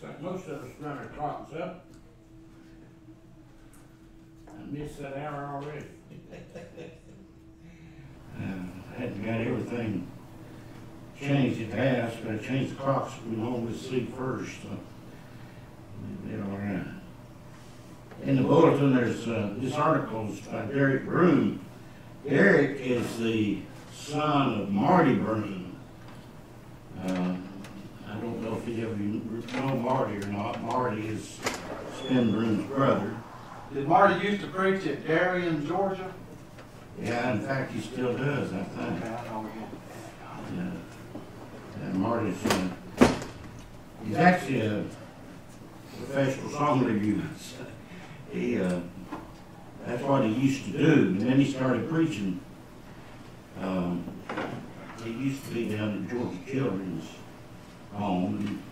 like most of us run our clocks up. I missed that hour already. I hadn't got everything changed at the house, but I changed the clocks we normally see first, so we did all right. In the bulletin, there's this article is by Derek Broom. Derek is the son of Marty Broom. I don't know if you ever know Marty or not. Marty is Spin Broom's brother. Did Marty used to preach at Darien, Georgia? Yeah, in fact, he still does, I think. Okay, I know him. Yeah, Marty's, he's actually a professional song reviewer. That's what he used to do, and then he started preaching. He used to be down at Georgia Children's Home, and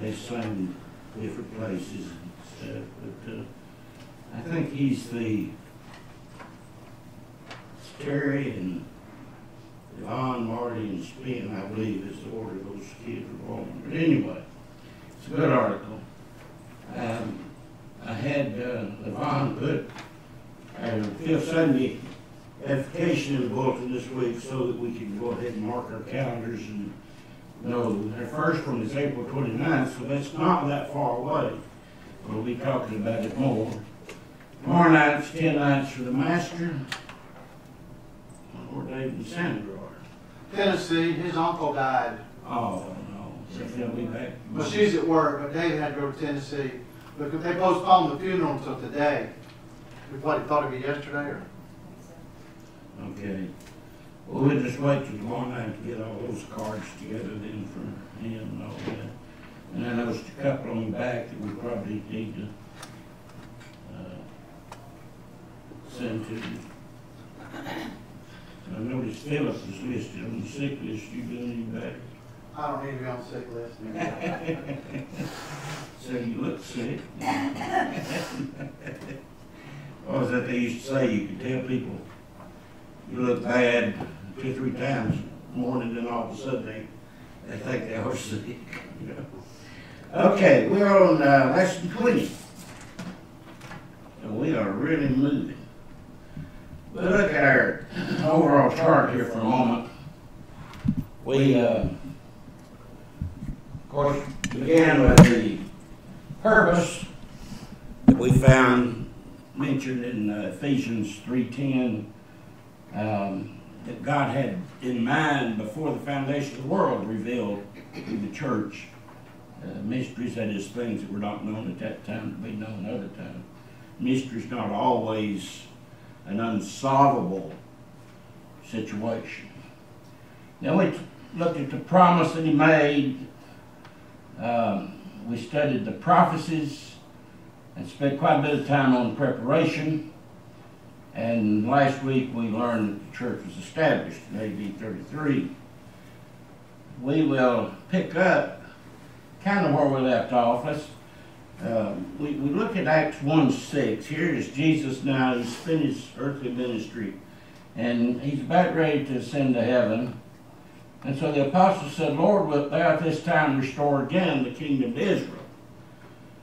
they sang different places and stuff, but I think he's the Terry and Yvonne, Marty, and Spin, I believe, is the order those kids were born. But anyway, it's a good article. I had Yvonne put our Fifth Sunday edification in the bulletin this week so that we can go ahead and mark our calendars and know. Our first one is April 29th, so that's not that far away. We'll be talking about it more. Tomorrow night's 10 nights for the Master. Where David and Sandra are. Tennessee, his uncle died. Oh, no. They'll be back. Well, she's at work, but David had to go to Tennessee. But they postponed the funeral until today. What, he thought of it yesterday? Or? Okay. Well, we'll just wait till tomorrow night to get all those cards together then for him and all that. And I noticed a couple on the back that we probably need to send to you. I noticed Phyllis is listed on the sick list. You doing any better? I don't need to be on the sick list. So you look sick. What was that they used to say? You could tell people you look bad 2 or 3 times more than all of a sudden they think they are sick. You know? Okay, we're on lesson 20. And we are really moving. We'll look at our overall chart here for a moment. We, of course, began with the purpose that we found mentioned in Ephesians 3:10 that God had in mind before the foundation of the world revealed to the church mysteries, that is, things that were not known at that time to be known other time. Mysteries not always an unsolvable situation. Then we looked at the promise that he made. We studied the prophecies and spent quite a bit of time on preparation. And last week we learned that the church was established in AD 33. We will pick up kind of where we left off. We look at Acts 1:6. Here is Jesus now. He's finished earthly ministry, and he's about ready to ascend to heaven. And so the apostles said, Lord, wilt thou at this time restore again the kingdom to Israel?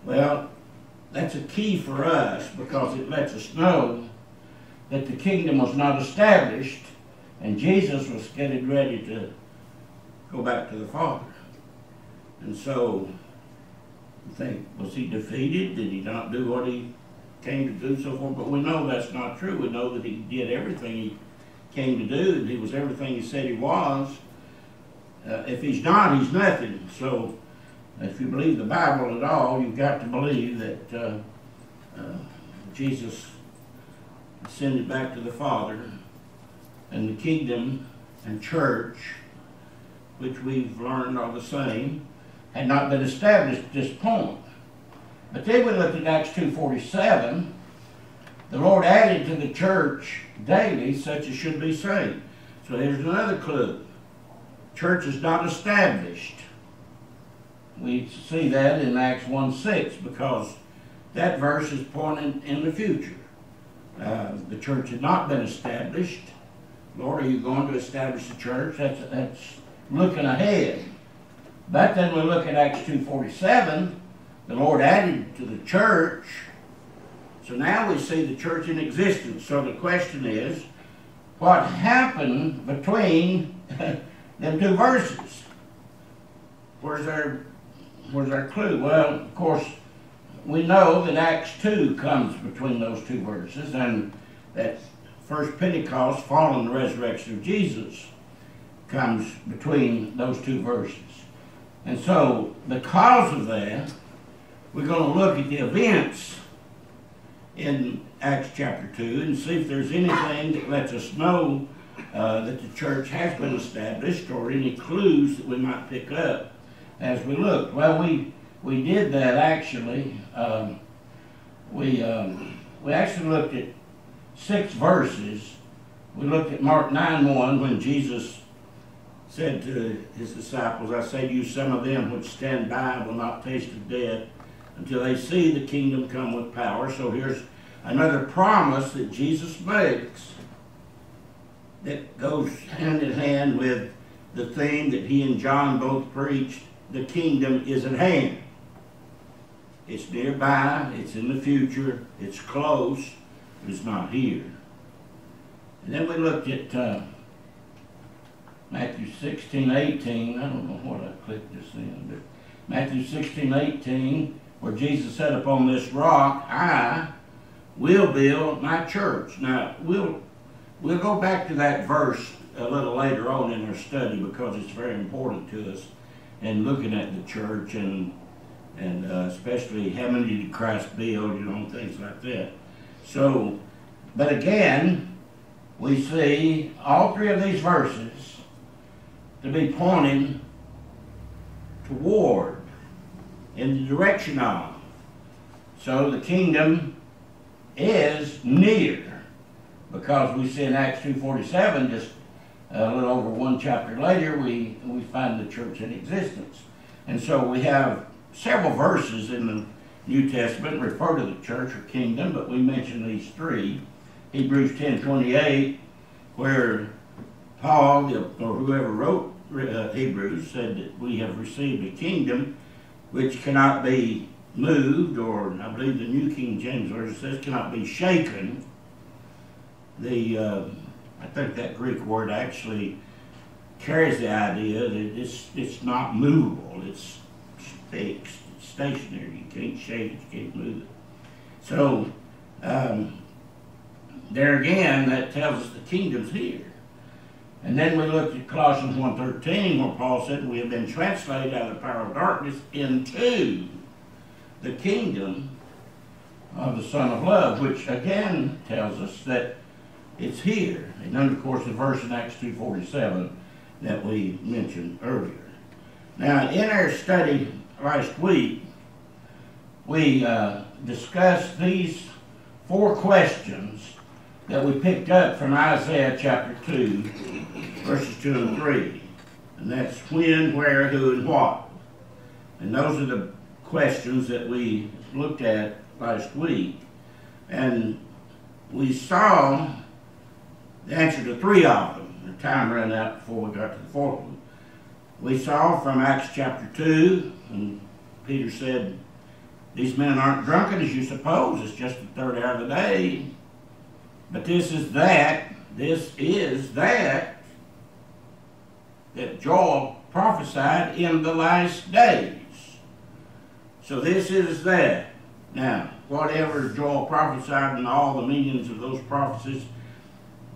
Well, that's a key for us because it lets us know that the kingdom was not established and Jesus was getting ready to go back to the Father. And so you think, was he defeated? Did he not do what he came to do, so forth? But we know that's not true. We know that he did everything he came to do. He was everything he said he was. If he's not, he's nothing. So if you believe the Bible at all, you've got to believe that Jesus ascended back to the Father, and the kingdom and church, which we've learned are the same, had not been established at this point. But then we looked at Acts 2:47. The Lord added to the church daily such as should be saved. So here's another clue. Church is not established. We see that in Acts 1:6 because that verse is pointing in the future. The church had not been established. Lord, are you going to establish the church? That's looking ahead. But then we look at Acts 2:47, the Lord added to the church. So now we see the church in existence. So the question is, what happened between them two verses? Where's our clue? Well, of course, we know that Acts 2 comes between those two verses, and that first Pentecost, following the resurrection of Jesus, comes between those two verses. And so, because of that, we're going to look at the events in Acts chapter 2 and see if there's anything that lets us know that the church has been established, or any clues that we might pick up as we look. Well, we did that actually. We actually looked at 6 verses. We looked at Mark 9:1 when Jesus said to his disciples, I say to you, some of them which stand by will not taste of death until they see the kingdom come with power. So here's another promise that Jesus makes that goes hand in hand with the theme that he and John both preached. The kingdom is at hand. It's nearby, it's in the future, it's close, but it's not here. And then we looked at Matthew 16:18. I don't know what I clicked this in, but Matthew 16:18, where Jesus said, upon this rock I will build my church. Now, we'll go back to that verse a little later on in our study, because it's very important to us in looking at the church, and especially how many did Christ build, things like that. So, but again, we see all 3 of these verses to be pointing toward, in the direction of. So the kingdom is near, because we see in Acts 2:47, just a little over 1 chapter later, we find the church in existence. And so we have several verses in the New Testament refer to the church or kingdom, but we mention these 3. Hebrews 10:28, where Paul, or whoever wrote Hebrews, said that we have received a kingdom which cannot be moved, or I believe the New King James Version says cannot be shaken. I think that Greek word actually carries the idea that it's not movable, it's fixed, it's stationary, you can't shake it, you can't move it. So, there again, that tells us the kingdom's here. And then we looked at Colossians 1:13, where Paul said, we have been translated out of the power of darkness into the kingdom of the Son of Love, which again tells us that it's here. And then, of course, the verse in Acts 2:47 that we mentioned earlier. Now, in our study last week, we discussed these 4 questions that we picked up from Isaiah chapter 2, verses 2 and 3. And that's when, where, who, and what. And those are the questions that we looked at last week. And we saw the answer to 3 of them. The time ran out before we got to the 4th one. We saw from Acts chapter 2, and Peter said, these men aren't drunken as you suppose, it's just the 3rd hour of the day. But this is that Joel prophesied in the last days. So this is that. Now, whatever Joel prophesied and all the meanings of those prophecies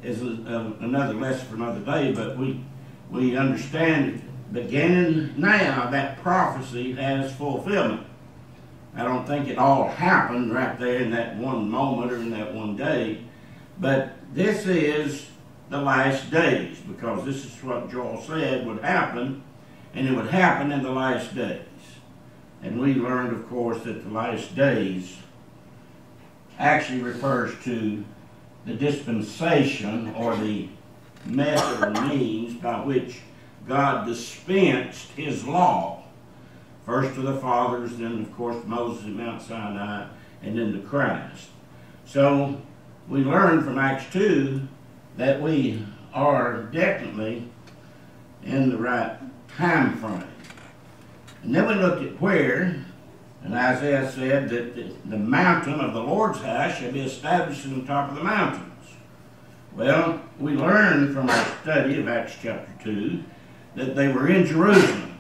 is another lesson for another day, but we understand beginning now that prophecy has fulfillment. I don't think it all happened right there in that one moment or in that one day, but this is the last days, because this is what Joel said would happen, and it would happen in the last days. And we learned, of course, that the last days actually refers to the dispensation, or the method or means by which God dispensed his law. First to the fathers, then of course Moses at Mount Sinai, and then to Christ. So we learn from Acts 2 that we are definitely in the right time frame. And then we looked at where, and Isaiah said that the mountain of the Lord's house shall be established on the top of the mountains. Well, we learned from our study of Acts chapter 2 that they were in Jerusalem.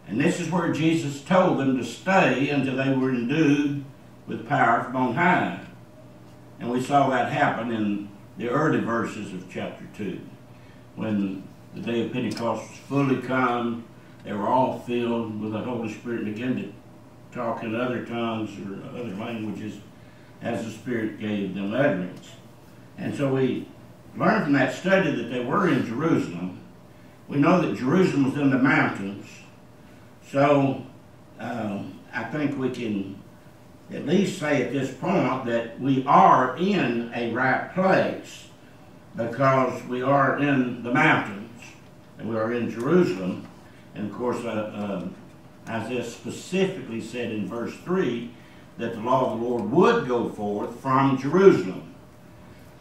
And this is where Jesus told them to stay until they were endued with power from on high. And we saw that happen in the early verses of chapter 2. When the day of Pentecost was fully come, they were all filled with the Holy Spirit and began to talk in other tongues or other languages as the Spirit gave them utterance. And so we learned from that study that they were in Jerusalem. We know that Jerusalem was in the mountains. So I think we can at least say at this point that we are in a right place because we are in the mountains and we are in Jerusalem. And of course, Isaiah specifically said in verse 3 that the law of the Lord would go forth from Jerusalem.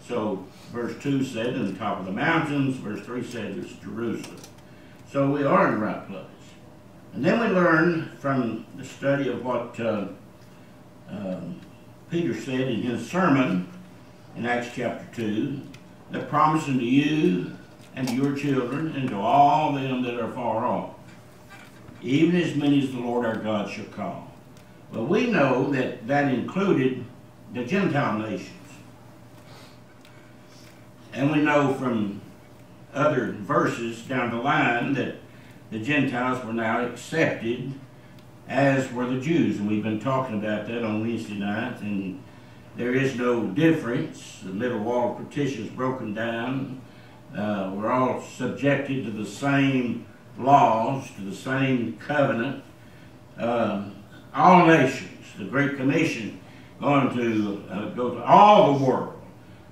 So verse 2 said in the top of the mountains, verse 3 said it's Jerusalem. So we are in the right place. And then we learned from the study of what Peter said in his sermon in Acts chapter 2, that promise unto you and to your children and to all them that are far off, even as many as the Lord our God shall call. Well, we know that that included the Gentile nations. And we know from other verses down the line that the Gentiles were now accepted, as were the Jews. And we've been talking about that on Wednesday night, and there is no difference. The middle wall of partition is broken down. We're all subjected to the same laws, to the same covenant. All nations, the Great Commission, going to go to all the world.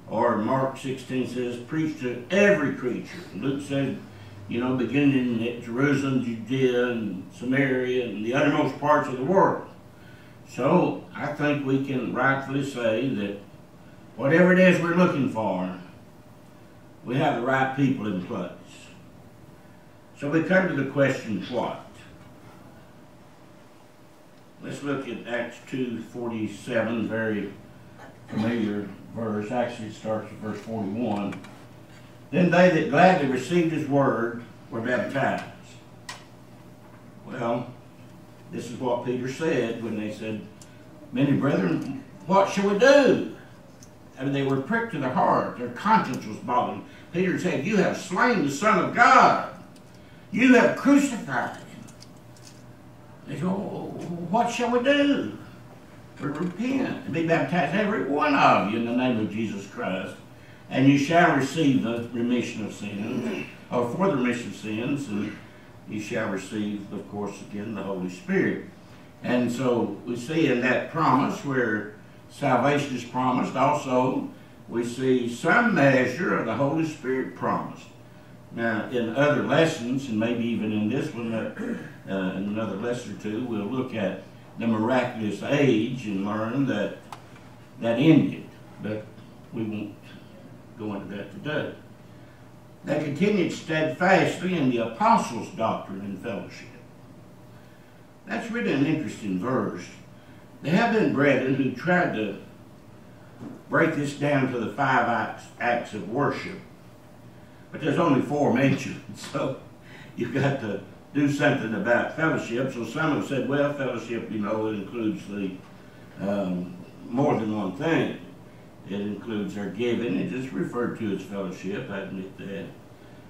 Or Mark 16 says, preach to every creature. Luke said, beginning at Jerusalem, Judea, and Samaria, and the uttermost parts of the world. So I think we can rightfully say that whatever it is we're looking for, we have the right people in place. So we come to the question, what? Let's look at Acts 2:47, very familiar verse. Actually, it starts at verse 41. Then they that gladly received his word were baptized. Well, this is what Peter said when they said, many brethren, what shall we do? I mean, they were pricked to the heart. Their conscience was bothered. Peter said, you have slain the Son of God. You have crucified him. They said, oh, what shall we do? We repent and be baptized, every one of you, in the name of Jesus Christ, and you shall receive the remission of sins, or for the remission of sins, and you shall receive, of course, again, the Holy Spirit. And so we see in that promise where salvation is promised, also we see some measure of the Holy Spirit promised. Now, in other lessons, and maybe even in this one, in another lesson or two, we'll look at the miraculous age and learn that that ended. But we won't go into that today. They continued steadfastly in the apostles' doctrine and fellowship. That's really an interesting verse. There have been brethren who tried to break this down to the 5 acts of worship, but there's only 4 mentioned, so you've got to do something about fellowship. So some have said, well, fellowship, it includes the more than one thing. It includes our giving. It is referred to as fellowship, I admit that,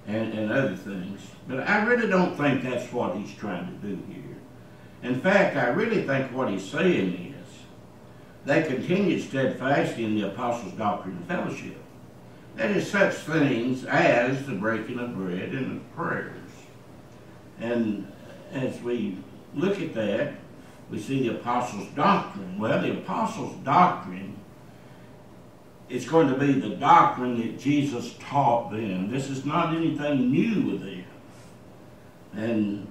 and other things. But I really don't think that's what he's trying to do here. In fact, I really think what he's saying is they continued steadfastly in the apostles' doctrine and fellowship. That is such things as the breaking of bread and the prayers. And as we look at that, we see the apostles' doctrine. Well, the apostles' doctrine is going to be the doctrine that Jesus taught them. This is not anything new with them. And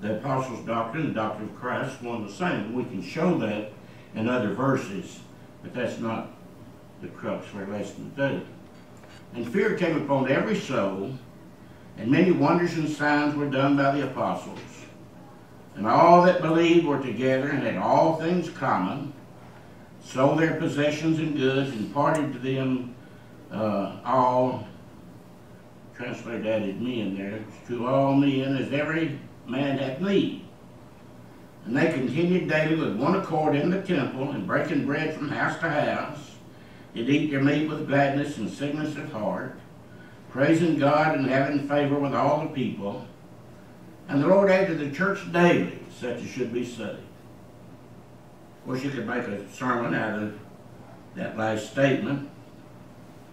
the apostles' doctrine, the doctrine of Christ, is one and the same. We can show that in other verses, but that's not the crux for our lesson today. And fear came upon every soul, and many wonders and signs were done by the apostles. And all that believed were together and had all things common, sold their possessions and goods, and parted to them all, translated added men there, to all men as every man hath need. And they continued daily with one accord in the temple, and breaking bread from house to house, did eat their meat with gladness and singleness of heart, praising God and having favor with all the people. And the Lord added to the church daily such as should be saved. Of course, you could make a sermon out of that last statement.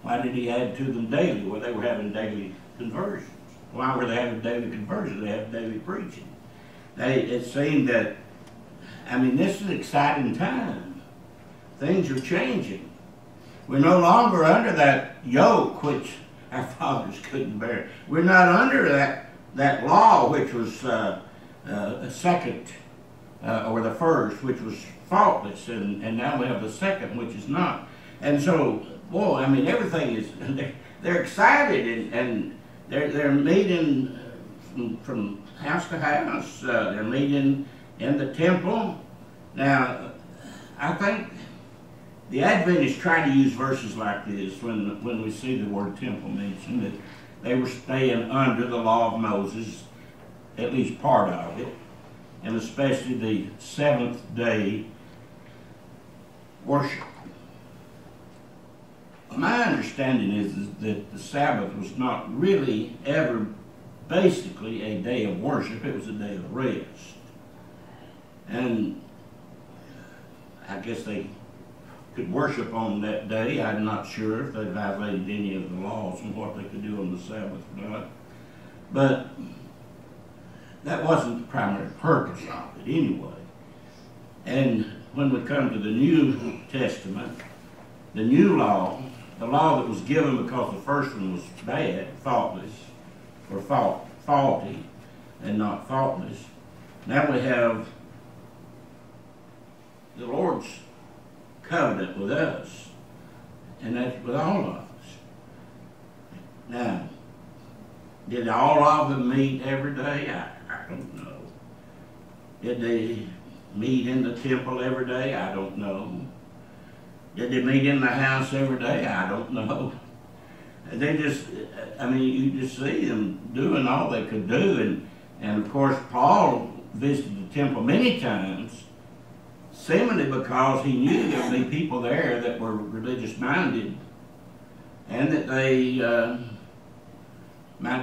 Why did he add to them daily? Well, they were having daily conversions. Why were they having daily conversions? They had daily preaching. It seemed that, I mean, this is an exciting time. Things are changing. We're no longer under that yoke which our fathers couldn't bear. We're not under that law which was a second or the first, which was faultless, and now we have the second, which is not. And so, boy, I mean, everything is, they're excited, and they're meeting from house to house. They're meeting in the temple. Now, I think the Adventists try to use verses like this when we see the word temple mentioned, that they were staying under the law of Moses, at least part of it, and especially the seventh day worship. My understanding is that the Sabbath was not really ever basically a day of worship. It was a day of rest. And I guess they could worship on that day. I'm not sure if they violated any of the laws and what they could do on the Sabbath or not. But that wasn't the primary purpose of it anyway. And when we come to the New Testament, the new law, the law that was given because the first one was bad, faultless, or faulty, and not faultless. Now we have the Lord's covenant with us, and that's with all of us. Now, did all of them meet every day? I don't know. Did they meet in the temple every day? I don't know. Did they meet in the house every day? I don't know. They just, I mean, you just see them doing all they could do. And of course, Paul visited the temple many times, seemingly because he knew there would be people there that were religious minded and that they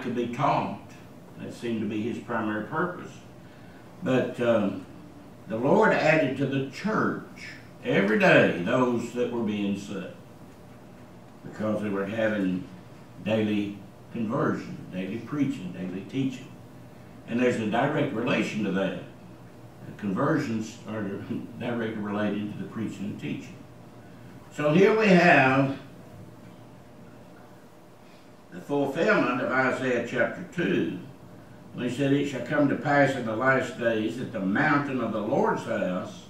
could be taught. That seemed to be his primary purpose. But the Lord added to the church every day those that were being saved, because they were having daily conversion, daily preaching, daily teaching. And there's a direct relation to that. The conversions are directly related to the preaching and teaching. So here we have the fulfillment of Isaiah chapter 2, when he said, "It shall come to pass in the last days that the mountain of the Lord's house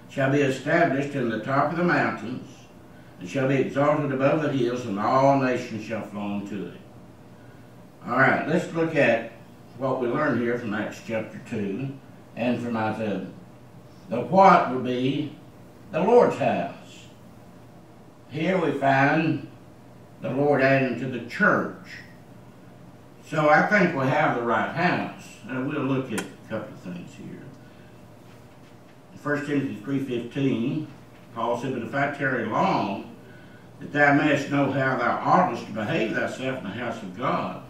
shall be established in the top of the mountains, and shall be exalted above the hills, and all nations shall flow unto it." All right, let's look at what we learned here from Acts chapter 2 and from Isaiah. The what would be the Lord's house. Here we find the Lord adding to the church. So I think we have the right house. And we'll look at a couple of things here. 1 Timothy 3:15, Paul said, "But if I tarry long, that thou mayest know how thou oughtest to behave thyself in the house of God,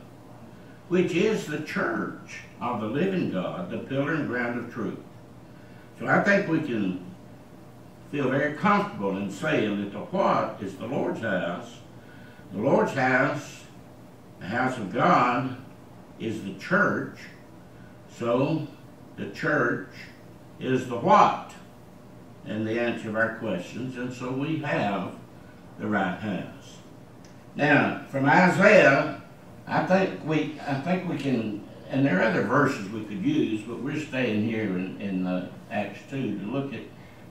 which is the church of the living God, the pillar and ground of truth." So I think we can feel very comfortable in saying that the what is the Lord's house. The Lord's house, the house of God, is the church. So the church is the what, and the answer of our questions, and so we have the right house. Now, from Isaiah, I think we can, and there are other verses we could use, but we're staying here in Acts 2 to look at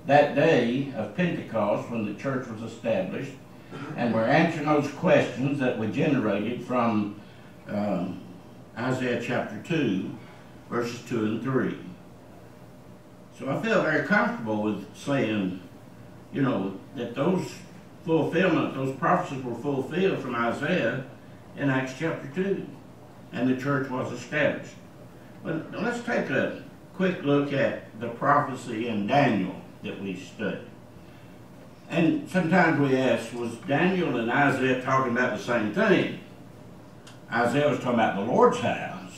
that day of Pentecost when the church was established, and we're answering those questions that we generated from Isaiah chapter 2, verses 2 and 3. So I feel very comfortable with saying, you know, that those prophecies were fulfilled from Isaiah in Acts chapter 2, and the church was established. But let's take a quick look at the prophecy in Daniel that we studied. And sometimes we ask, was Daniel and Isaiah talking about the same thing? Isaiah was talking about the Lord's house.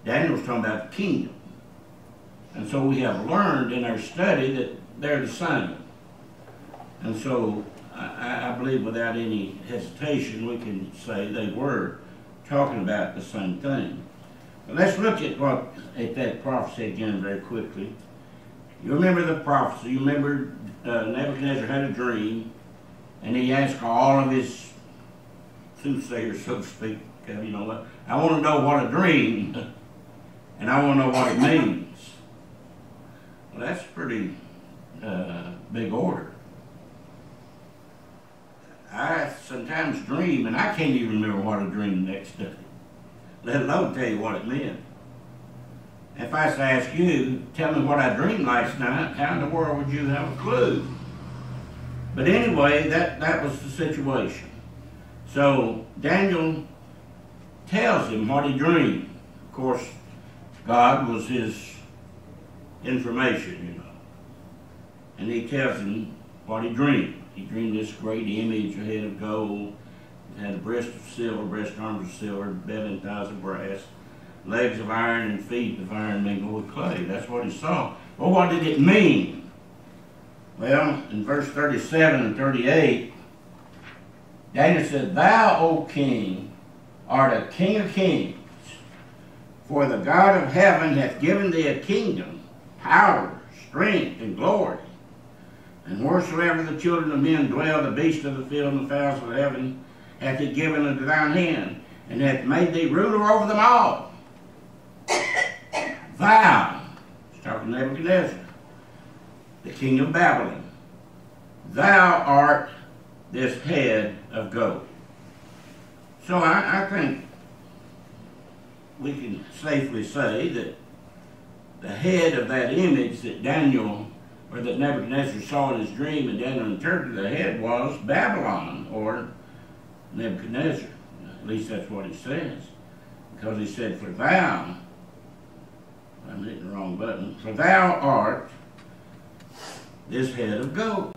Daniel was talking about the kingdom. And so we have learned in our study that they're the same. And so I believe without any hesitation we can say they were talking about the same thing. But let's look at that prophecy again very quickly. You remember the prophecy. You remember Nebuchadnezzar had a dream, and he asked all of his soothsayers, so to speak, you know what? I want to know what a dream, and I want to know what it means. Well, that's pretty big order. I sometimes dream, and I can't even remember what I dreamed the next day, let alone tell you what it meant. If I was to ask you, tell me what I dreamed last night, how in the world would you have a clue? But anyway, that was the situation. So Daniel tells him what he dreamed. Of course, God was his information, you know. And he tells him what he dreamed. He dreamed this great image, a head of gold. It had a breast of silver, breast arms of silver, belly and thighs of brass, legs of iron and feet of iron mingled with clay. That's what he saw. Well, what did it mean? Well, in verse 37 and 38, Daniel said, Thou, O king, art a king of kings, for the God of heaven hath given thee a kingdom, power, strength, and glory. And wheresoever the children of men dwell, the beasts of the field and the fowls of the heaven hath he given into thine hand, and hath made thee ruler over them all. Thou, he's talking to Nebuchadnezzar, the king of Babylon, thou art this head of gold. So I think we can safely say that the head of that image that that Nebuchadnezzar saw in his dream and Daniel interpreted, the head was Babylon, or Nebuchadnezzar. At least that's what he says. Because he said, for thou, I'm hitting the wrong button, for thou art this head of gold.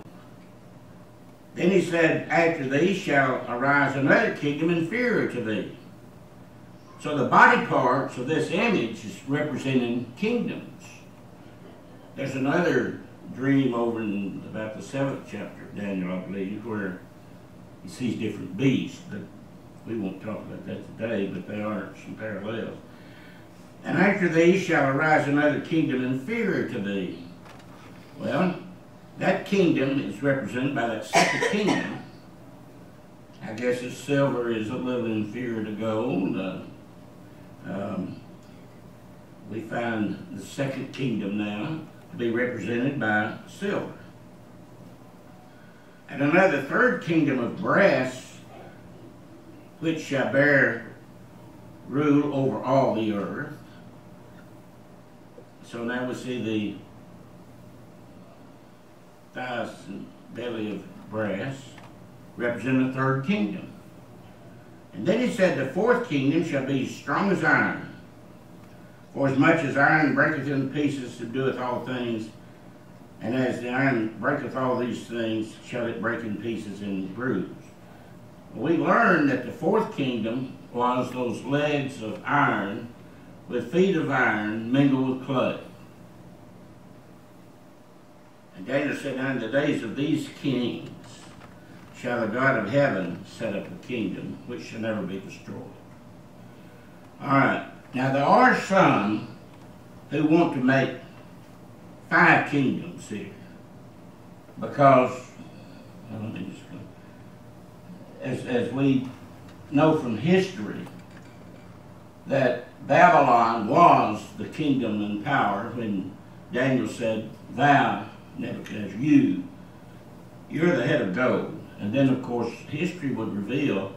Then he said, after thee shall arise another kingdom inferior to thee. So the body parts of this image is representing kingdoms. There's another dream over in about the 7th chapter of Daniel, I believe, where he sees different beasts. But we won't talk about that today, but there are some parallels. And after thee shall arise another kingdom inferior to thee. Well, that kingdom is represented by that second kingdom. I guess the silver is a little inferior to gold. We find the second kingdom now to be represented by silver. And another third kingdom of brass, which shall bear rule over all the earth. So now we see the thighs and belly of brass represent the third kingdom. And then he said, the fourth kingdom shall be strong as iron. For as much as iron breaketh in pieces, subdueth all things, and as the iron breaketh all these things, shall it break in pieces and bruise. We learned that the fourth kingdom was those legs of iron with feet of iron mingled with clay. And Daniel said, in the days of these kings shall the God of heaven set up a kingdom which shall never be destroyed. All right. Now there are some who want to make 5 kingdoms here because, as we know from history, that Babylon was the kingdom and power when Daniel said, thou, Nebuchadnezzar, you're the head of gold. And then, of course, history would reveal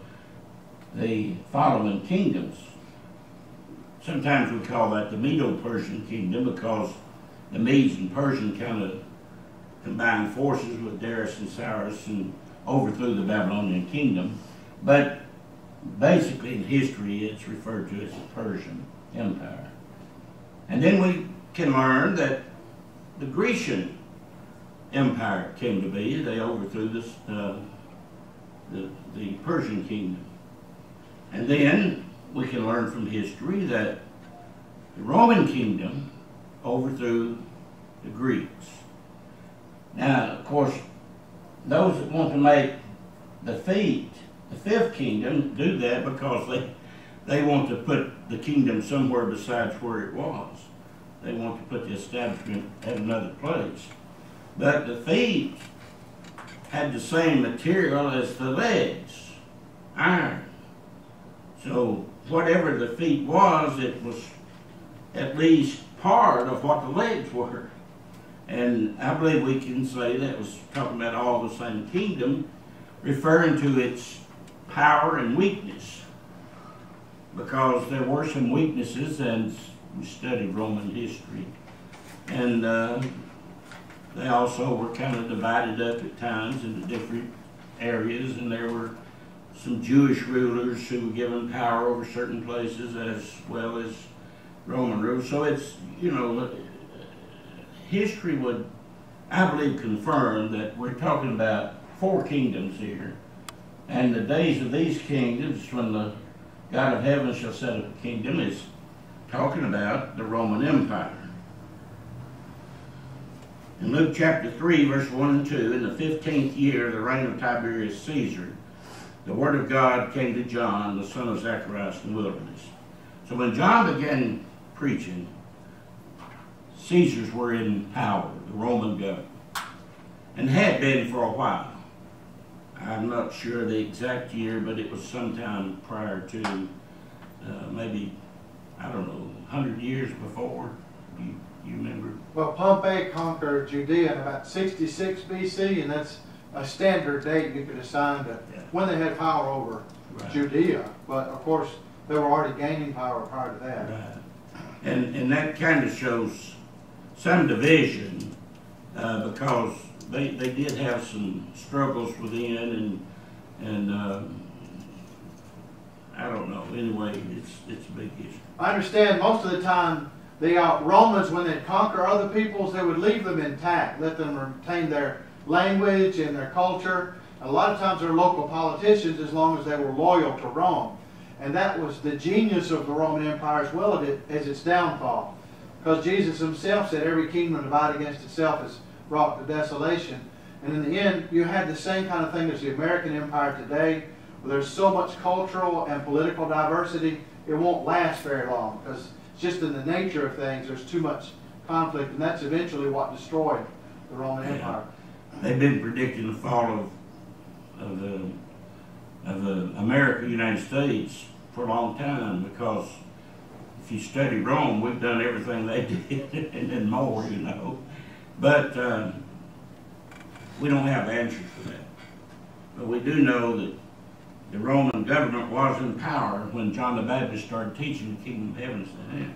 the following kingdoms. Sometimes we call that the Medo-Persian kingdom because the Medes and Persians kind of combined forces with Darius and Cyrus and overthrew the Babylonian kingdom. But basically in history it's referred to as the Persian Empire. And then we can learn that the Grecian Empire came to be. They overthrew the Persian kingdom. And then we can learn from history that the Roman kingdom overthrew the Greeks. Now, of course, those that want to make the fifth kingdom do that because they want to put the kingdom somewhere besides where it was. They want to put the establishment at another place. But the feet had the same material as the legs, iron. So whatever the feet was, it was at least part of what the legs were. And I believe we can say that was talking about all the same kingdom, referring to its power and weakness. Because there were some weaknesses, and we studied Roman history. And they also were kind of divided up at times into different areas, and there were some Jewish rulers who were given power over certain places as well as Roman rulers. So it's, you know, history would, I believe, confirm that we're talking about 4 kingdoms here. And the days of these kingdoms, when the God of heaven shall set up a kingdom, is talking about the Roman Empire. In Luke chapter 3, verse 1 and 2, in the 15th year of the reign of Tiberius Caesar, the word of God came to John, the son of Zacharias, in the wilderness. So when John began preaching, Caesars were in power, the Roman government, and had been for a while. I'm not sure the exact year, but it was sometime prior to maybe, I don't know, 100 years before. You remember? Well, Pompey conquered Judea in about 66 BC, and that's a standard date you could assign to when they had power over Judea. But of course, they were already gaining power prior to that. Right. And that kind of shows some division because they did have some struggles within, and I don't know. Anyway, it's a big issue. I understand most of the time the Romans, when they'd conquer other peoples, they would leave them intact, let them retain their language and their culture. A lot of times they're local politicians as long as they were loyal to Rome. And that was the genius of the Roman Empire as well as its downfall. Because Jesus himself said every kingdom divided against itself is brought to desolation. And in the end, you had the same kind of thing as the American Empire today, where there's so much cultural and political diversity, it won't last very long. Because it's just in the nature of things, there's too much conflict, and that's eventually what destroyed the Roman Empire. They've been predicting the fall of the America, United States, for a long time, because if you study Rome, we've done everything they did and then more, you know. But we don't have answers for that. But we do know that the Roman government was in power when John the Baptist started teaching the kingdom of heaven to them.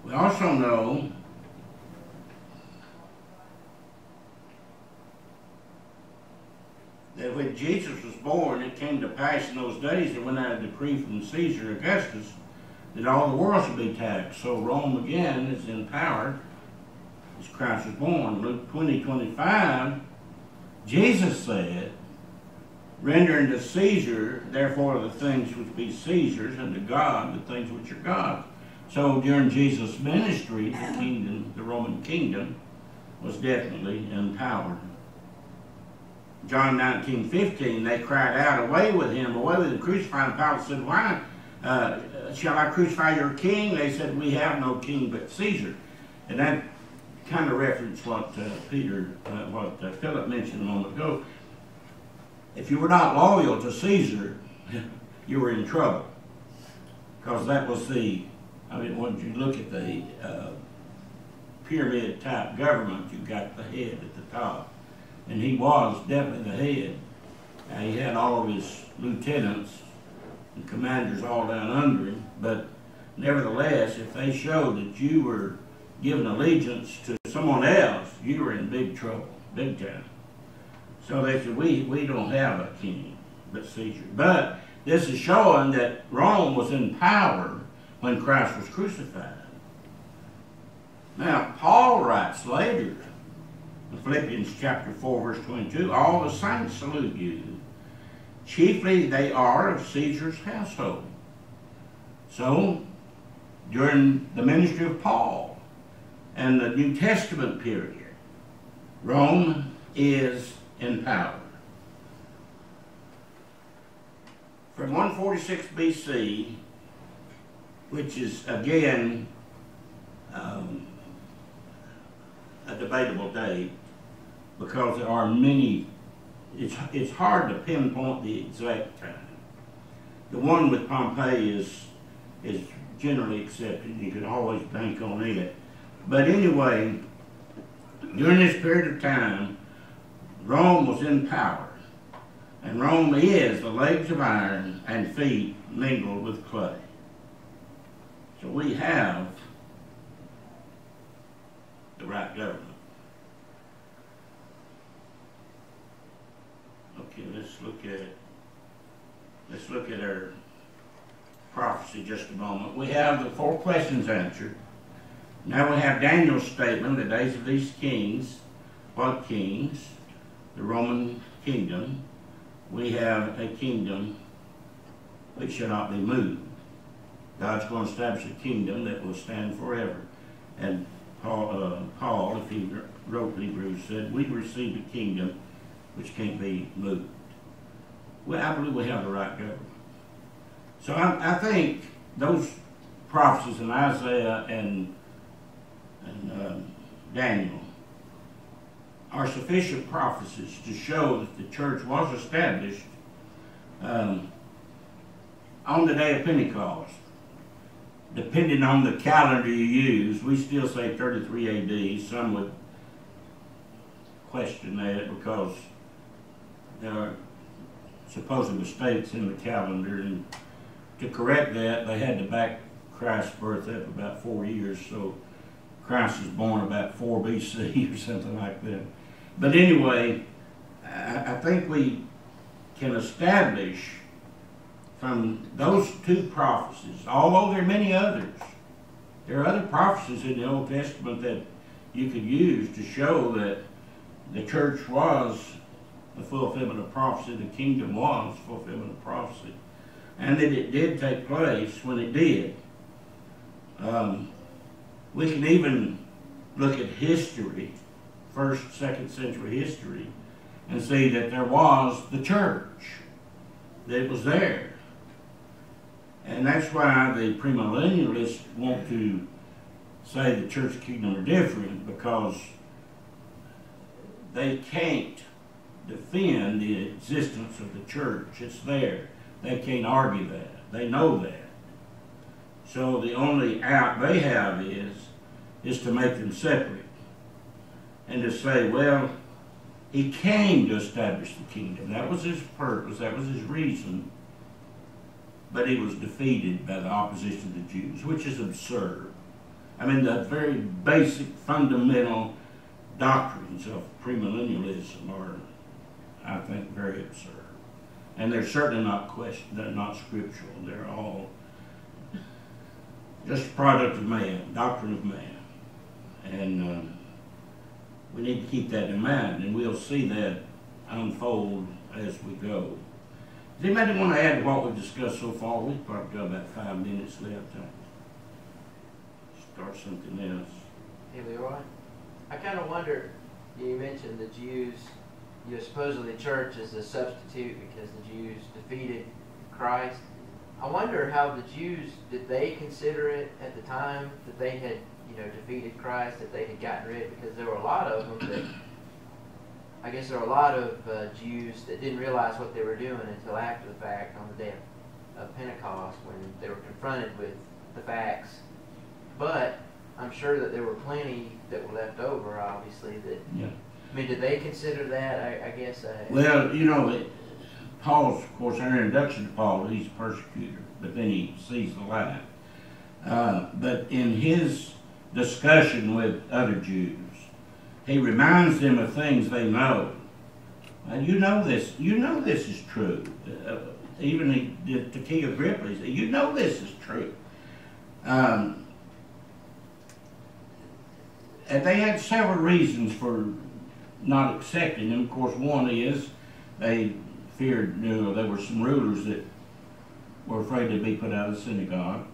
We also know that when Jesus was born, it came to pass in those days that when I had a decree from Caesar Augustus that all the world should be taxed. So Rome again is in power as Christ was born. Luke 20:25, Jesus said, "Render unto Caesar, therefore, the things which be Caesar's, and to God the things which are God's." So during Jesus' ministry, the Roman kingdom was definitely in power. John 19:15, they cried out, "Away with him, away with him, crucify him." Pilate said, "Why shall I crucify your king?" They said, "We have no king but Caesar." And that kind of referenced what Philip mentioned a moment ago. If you were not loyal to Caesar, you were in trouble. Because that was when you look at the pyramid type government, you got the head at the top. And he was definitely the head. He had all of his lieutenants and commanders all down under him. But nevertheless, if they showed that you were giving allegiance to someone else, you were in big trouble, big time. So they said, we don't have a king but Caesar. But this is showing that Rome was in power when Christ was crucified. Now, Paul writes later, in Philippians chapter 4, verse 22, all the saints salute you. Chiefly they are of Caesar's household. So, during the ministry of Paul and the New Testament period, Rome is in power. From 146 BC, which is again a debatable date, because there are many, it's hard to pinpoint the exact time. The one with Pompey is generally accepted. You can always bank on it. But anyway, during this period of time, Rome was in power. And Rome is the legs of iron and feet mingled with clay. So we have the right government. Okay, let's look at our prophecy just a moment. We have the 4 questions answered. Now we have Daniel's statement, the days of these kings. What kings? The Roman kingdom. We have a kingdom which shall not be moved. God's going to establish a kingdom that will stand forever. And Paul, if he wrote Hebrews, said, we received a kingdom which can't be moved. Well, I believe we have the right government. So I think those prophecies in Isaiah and Daniel are sufficient prophecies to show that the church was established on the day of Pentecost. Depending on the calendar you use, we still say 33 AD. Some would question that because there are supposed mistakes in the calendar, and to correct that, they had to back Christ's birth up about 4 years, so Christ was born about 4 BC or something like that. But anyway, I think we can establish from those 2 prophecies, although there are many others, there are other prophecies in the Old Testament that you could use to show that the church was the fulfillment of prophecy, the kingdom was fulfillment of prophecy, and that it did take place when it did. We can even look at history, 1st, 2nd century history, and see that there was the church, that it was there. And that's why the premillennialists want to say the church kingdom are different, because they can't defend the existence of the church. It's there. They can't argue that. They know that. So the only out they have is to make them separate and to say, well, he came to establish the kingdom. That was his purpose. That was his reason. But he was defeated by the opposition of the Jews, which is absurd. I mean, the very basic, fundamental doctrines of premillennialism are, I think, very absurd. And they're certainly not they're not scriptural. They're all just a product of man, doctrine of man. And we need to keep that in mind, and we'll see that unfold as we go. Does anybody want to add to what we've discussed so far? We've probably got about 5 minutes left to start something else. Hey, Leroy, I kind of wonder, you mentioned the Jews, supposedly church is a substitute because the Jews defeated Christ. I wonder how the Jews, did they consider it at the time that they had, defeated Christ, that they had gotten rid? Because there were a lot of them that, I guess there were a lot of Jews that didn't realize what they were doing until after the fact, on the day of Pentecost, when they were confronted with the facts. But I'm sure that there were plenty that were left over, obviously, that, Yeah. I mean, did they consider that? I guess. Well, Paul's, of course, our introduction to Paul, he's a persecutor, but then he sees the light. But in his discussion with other Jews. He reminds them of things they know. And you know this is true. Even he did to King Agrippa, he said, you know this is true. And they had several reasons for not accepting him. Of course, one is they feared, there were some rulers that were afraid to be put out of the synagogue.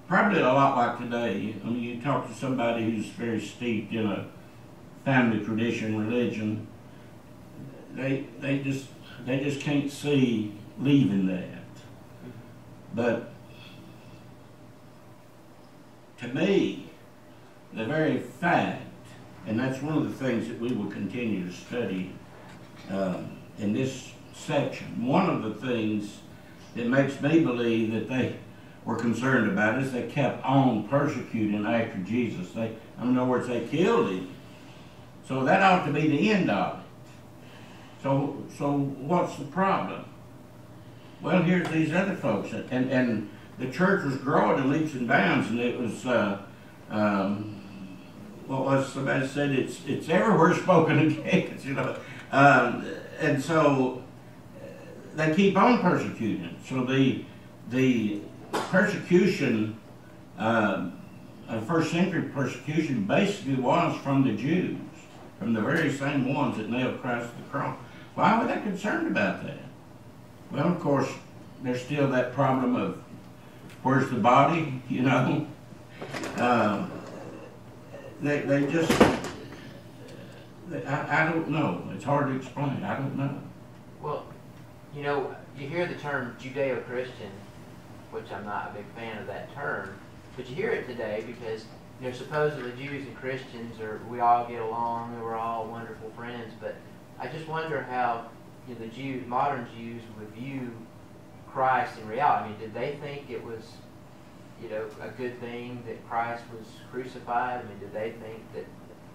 Probably a lot like today. I mean, you talk to somebody who's very steeped in a family tradition, religion, they just can't see leaving that. But to me, the very fact, and that's one of the things that we will continue to study in this section, one of the things that makes me believe that they were concerned about is they kept on persecuting after Jesus. In other words, they killed him. So that ought to be the end of it. So what's the problem? Well, here's these other folks, and the church was growing in leaps and bounds, and it was somebody said, it's everywhere spoken against, and so they keep on persecuting. So the persecution, first century persecution, basically was from the Jews, from the very same ones that nailed Christ to the cross. Why were they concerned about that? Well, of course, there's still that problem of where's the body, They just, I don't know. It's hard to explain. I don't know. Well, you hear the term Judeo-Christian, which I'm not a big fan of that term, but you hear it today because, supposedly Jews and Christians we all get along and we're all wonderful friends, but I just wonder how the modern Jews would view Christ in reality. I mean, did they think it was a good thing that Christ was crucified? I mean, did they think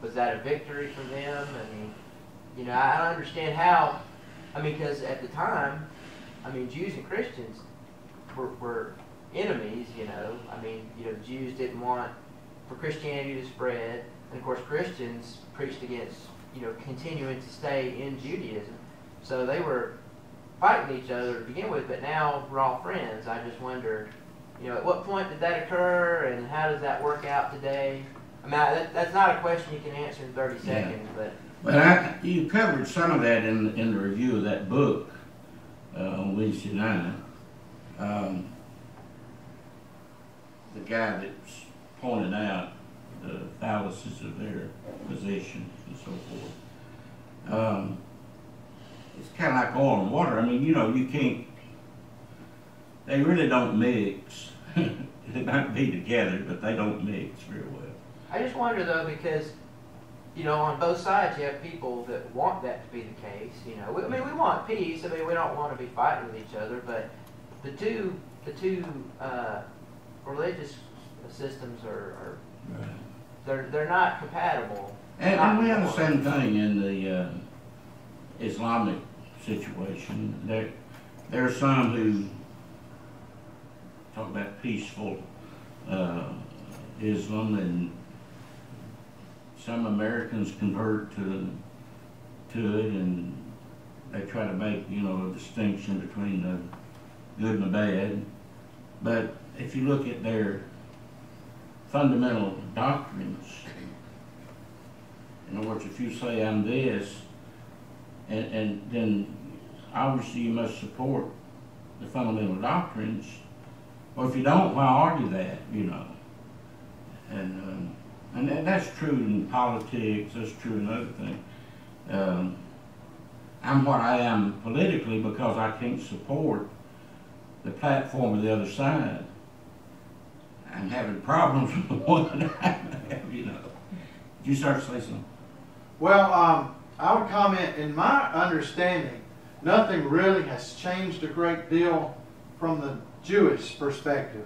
was that a victory for them? I mean, I don't understand how, because at the time, Jews and Christians were enemies, the Jews didn't want for Christianity to spread, and of course Christians preached against, continuing to stay in Judaism. So they were fighting each other to begin with, but now we're all friends. I just wonder, at what point did that occur, and how does that work out today? That's not a question you can answer in 30 seconds, but... Well, you covered some of that in the review of that book on Wednesday night. The guy that's pointed out the fallacies of their positions and so forth. It's kind of like oil and water. You can't... They really don't mix. They might be together, but they don't mix very well. I just wonder, though, because, on both sides you have people that want that to be the case. We want peace. We don't want to be fighting with each other, but the two religious systems are right. They're not compatible. And we have the same thing in the Islamic situation. There are some who talk about peaceful Islam, and some Americans convert to it, and they try to make a distinction between the good and the bad. But if you look at their fundamental doctrines, in other words, if you say I'm this, and then obviously you must support the fundamental doctrines. Or if you don't, why argue that, And that's true in politics, that's true in other things. I'm what I am politically because I can't support the platform of the other side. I'm having problems with the one that I have, Did you start to say something? Well, I would comment, in my understanding, nothing really has changed a great deal from the Jewish perspective.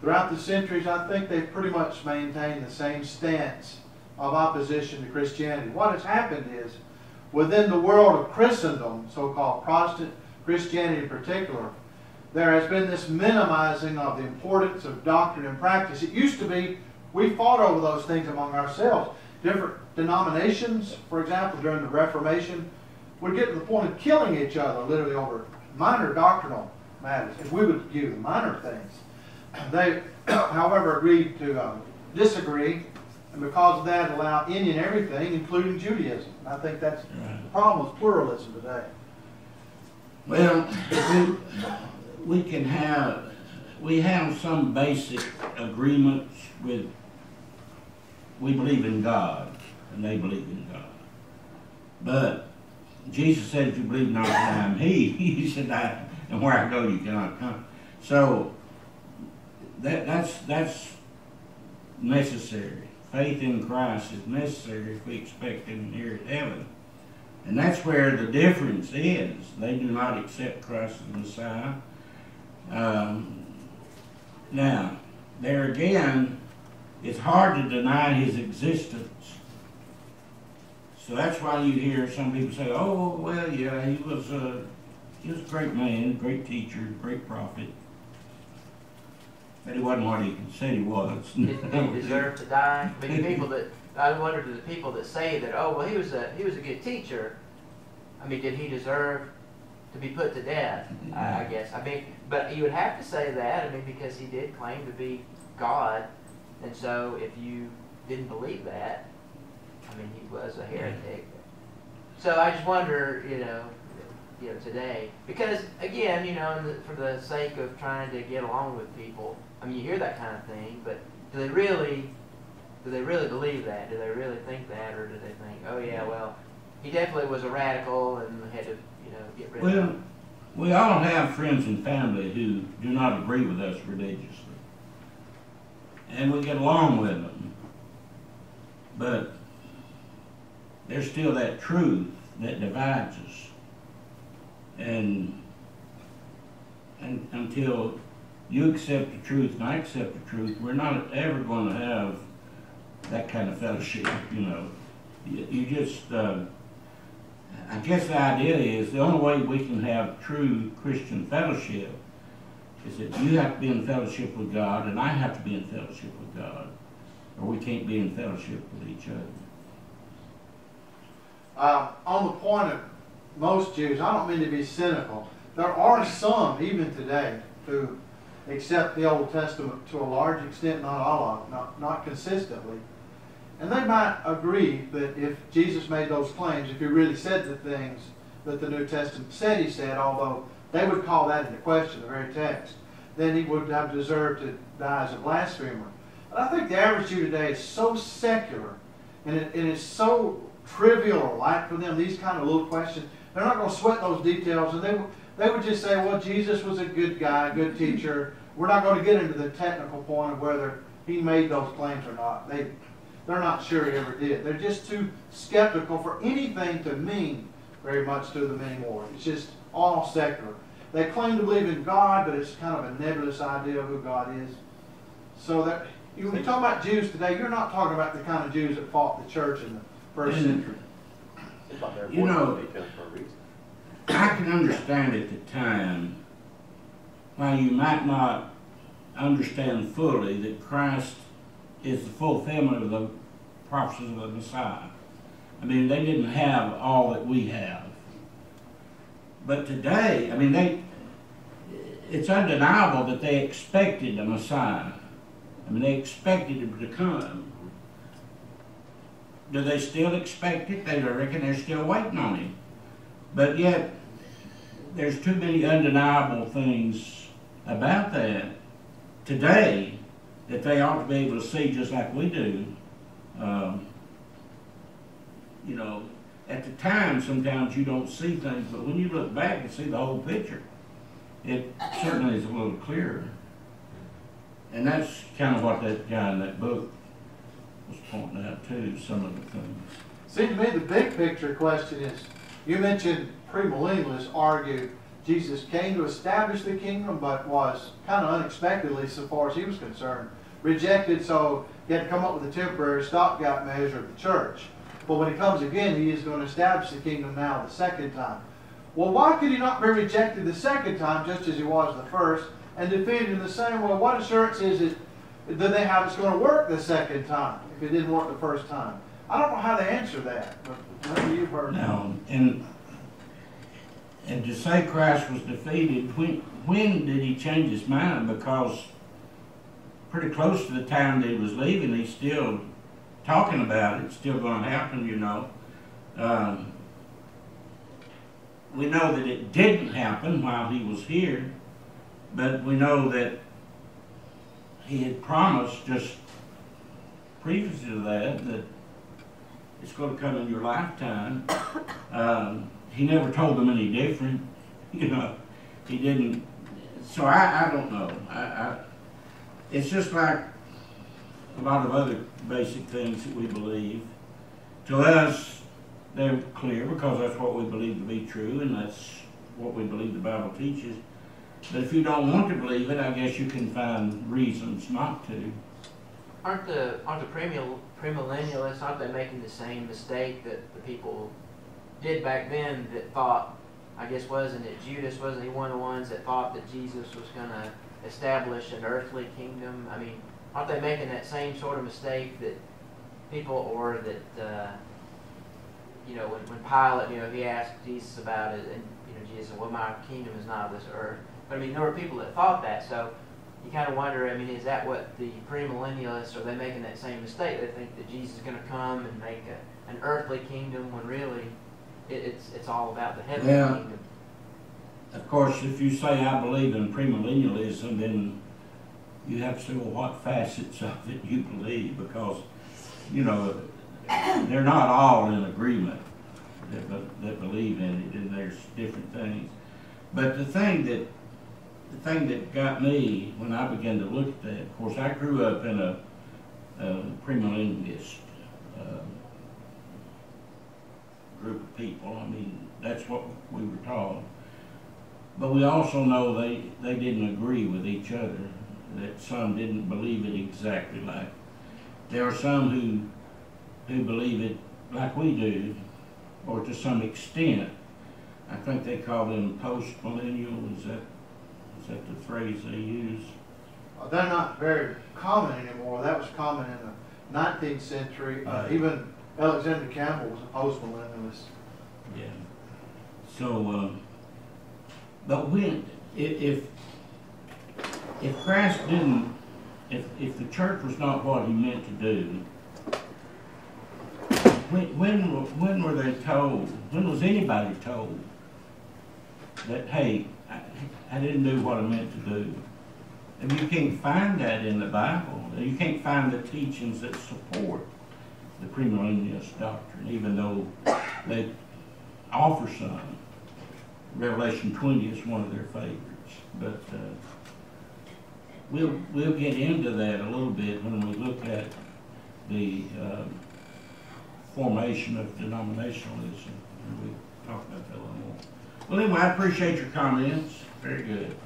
Throughout the centuries, I think they've pretty much maintained the same stance of opposition to Christianity. What has happened is, within the world of Christendom, so-called Protestant Christianity in particular, there has been this minimizing of the importance of doctrine and practice. It used to be we fought over those things among ourselves. Different denominations, for example, during the Reformation, would get to the point of killing each other literally over minor doctrinal matters, if we would view the minor things. They, however, agreed to disagree, and because of that allow any and everything, including Judaism. And I think that's the problem with pluralism today. Well, we have some basic agreements with, we believe in God, and they believe in God. But Jesus said, if you believe not that I am He said, and where I go you cannot come. So that's necessary. Faith in Christ is necessary if we expect to inherit heaven. And that's where the difference is. They do not accept Christ as the Messiah. Now, there again, it's hard to deny His existence. So that's why you hear some people say, oh, well, yeah, he was a great man, great teacher, great prophet. But he wasn't what he said he was. Did he deserve to die? I mean, I wonder, to the people that say that, oh, well, he was a good teacher. I mean, did he deserve to be put to death? I guess. I mean, but you would have to say that. I mean, because he did claim to be God, and so if you didn't believe that, I mean, he was a heretic. So I just wonder, today, because again, for the sake of trying to get along with people, I mean, you hear that kind of thing, but do they really believe that? Do they really think that, or do they think, oh yeah, well, he definitely was a radical and had to, get rid of him? We all have friends and family who do not agree with us religiously, and we get along with them, but there's still that truth that divides us, and until you accept the truth and I accept the truth, we're not ever going to have that kind of fellowship. You just I guess the idea is the only way we can have true Christian fellowship is that you have to be in fellowship with God and I have to be in fellowship with God, or we can't be in fellowship with each other. On the point of most Jews, I don't mean to be cynical. There are some, even today, who accept the Old Testament to a large extent, not all of them, not consistently. And they might agree that if Jesus made those claims, if he really said the things that the New Testament said he said, although they would call that into question, the very text, then he would have deserved to die as a blasphemer. But I think the average Jew today is so secular, and it is so trivial or light for them, these kind of little questions. They're not going to sweat those details, and they would just say, well, Jesus was a good guy, a good teacher. We're not going to get into the technical point of whether he made those claims or not. They're not sure he ever did. They're just too skeptical for anything to mean very much to them anymore. It's just all secular. They claim to believe in God, but it's kind of a nebulous idea of who God is. So that when you talk about Jews today, you're not talking about the kind of Jews that fought the church in the first century. I can understand at the time why you might not understand fully that Christ is the fulfillment of the prophecies of the Messiah. I mean, they didn't have all that we have. But today, I mean, it's undeniable that they expected a Messiah. I mean, they expected him to come. Do they still expect it? They reckon they're still waiting on him. But yet, there's too many undeniable things about that today that they ought to be able to see just like we do. At the time, sometimes you don't see things, but when you look back and see the whole picture, it certainly is a little clearer. And that's kind of what that guy in that book was pointing out too, some of the things. See, to me, the big picture question is, you mentioned premillennialists argue Jesus came to establish the kingdom, but was kind of unexpectedly, so far as he was concerned, rejected, so he had to come up with a temporary stopgap measure of the church. But when he comes again, he is going to establish the kingdom now the second time. Well, why could he not be rejected the second time just as he was the first and defeated in the same way? What assurance is it that they have it's going to work the second time if it didn't work the first time? I don't know how to answer that, but maybe you've heard. Now, and to say Christ was defeated, when did he change his mind? Because pretty close to the time that he was leaving, he's still talking about it. It's still going to happen, you know. We know that it didn't happen while he was here, but we know that he had promised just previous to that it's going to come in your lifetime. He never told them any different, you know. He didn't. So I don't know. It's just like a lot of other basic things that we believe. To us, they're clear because that's what we believe to be true, and that's what we believe the Bible teaches. But if you don't want to believe it, I guess you can find reasons not to. Aren't the premillennialists, aren't they making the same mistake that the people did back then that thought, I guess wasn't it Judas, wasn't he one of the ones that thought that Jesus was going to establish an earthly kingdom? I mean, aren't they making that same sort of mistake that people, or that, you know, when Pilate, you know, he asked Jesus about it, and, you know, Jesus said, well, my kingdom is not of this earth. But I mean, there were people that thought that, so you kind of wonder, I mean, is that what the premillennialists, are they making that same mistake? They think that Jesus is going to come and make an earthly kingdom when really it's all about the heavenly kingdom. Of course, if you say I believe in premillennialism, then you have to say, well, what facets of it you believe, because, you know, they're not all in agreement that believe in it, and there's different things. But the thing that got me when I began to look at that, of course, I grew up in a premillennialist group of people. I mean, that's what we were taught. But we also know they didn't agree with each other, that some didn't believe it exactly like. There are some who believe it like we do, or to some extent. I think they call them post-millennial. Is that the phrase they use? They're not very common anymore. That was common in the 19th century. Even Alexander Campbell was a post-millennialist. Yeah. So, but when, if Christ didn't, if the church was not what he meant to do, when were they told? When was anybody told that, hey, I didn't do what I meant to do? And you can't find that in the Bible. You can't find the teachings that support the premillennialist doctrine, even though they offer some. Revelation 20 is one of their favorites. But we'll get into that a little bit when we look at the formation of denominationalism. And we talk about that a little more. Well, anyway, I appreciate your comments. Very good.